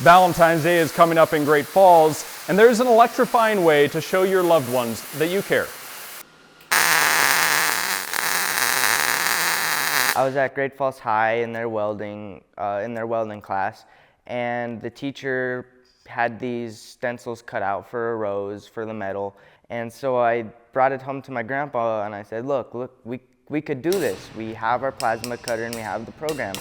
Valentine's Day is coming up in Great Falls, and there's an electrifying way to show your loved ones that you care. I was at Great Falls High in their welding class, and the teacher had these stencils cut out for a rose for the metal, and so I brought it home to my grandpa and I said, look, we could do this. We have our plasma cutter and we have the program.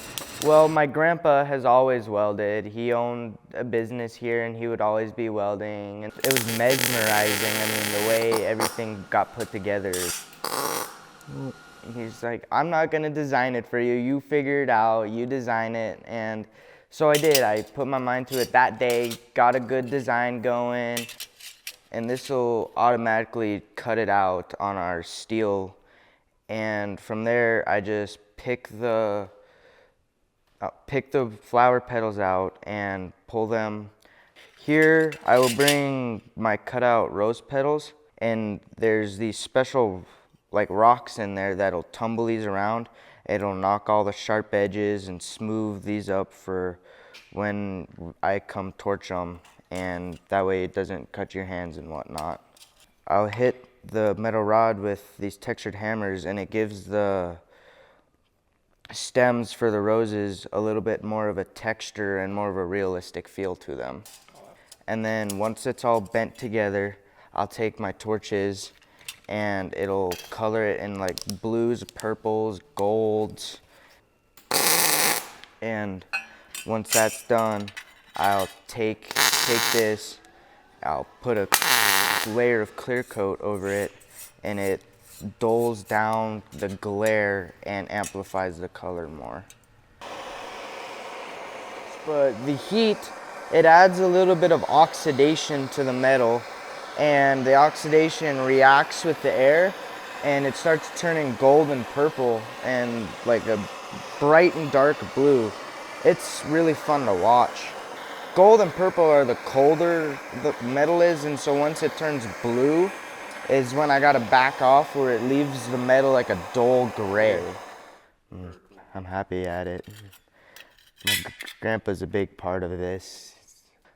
Well, my grandpa has always welded. He owned a business here and he would always be welding. And it was mesmerizing, I mean, the way everything got put together. He's like, I'm not gonna design it for you. You figure it out, you design it. And so I did. I put my mind to it that day, got a good design going, and this will automatically cut it out on our steel. And from there, I just pick the flower petals out and pull them. Here, I will bring my cutout rose petals, and there's these special like rocks in there that'll tumble these around. It'll knock all the sharp edges and smooth these up for when I come torch them, and that way it doesn't cut your hands and whatnot. I'll hit the metal rod with these textured hammers, and it gives the stems for the roses a little bit more of a texture and more of a realistic feel to them. And then once it's all bent together, I'll take my torches and it'll color it in like blues, purples, golds. And once that's done, I'll take this, I'll put a layer of clear coat over it, and it dulls down the glare and amplifies the color more. But the heat, it adds a little bit of oxidation to the metal, and the oxidation reacts with the air and it starts turning gold and purple and like a bright and dark blue. It's really fun to watch. Gold and purple are the colder the metal is, and so once it turns blue is when I gotta back off, where it leaves the metal like a dull gray. I'm happy at it. My grandpa's a big part of this.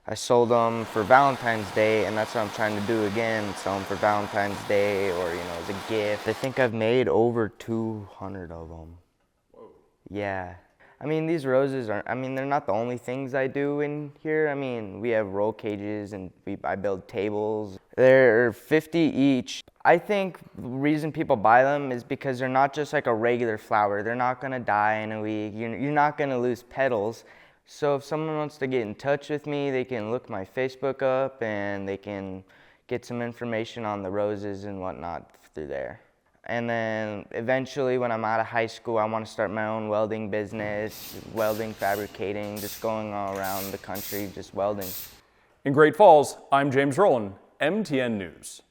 I sold them for Valentine's Day, and that's what I'm trying to do again, sell them for Valentine's Day or, as a gift. I think I've made over 200 of them. Whoa. Yeah. I mean, these roses they're not the only things I do in here. I mean, we have roll cages and I build tables. They're 50 each. I think the reason people buy them is because they're not just like a regular flower. They're not gonna die in a week. You're not gonna lose petals. So if someone wants to get in touch with me, they can look my Facebook up and they can get some information on the roses and whatnot through there. And then eventually when I'm out of high school, I want to start my own welding business, welding, fabricating, just going all around the country, just welding. In Great Falls, I'm James Rowland, MTN News.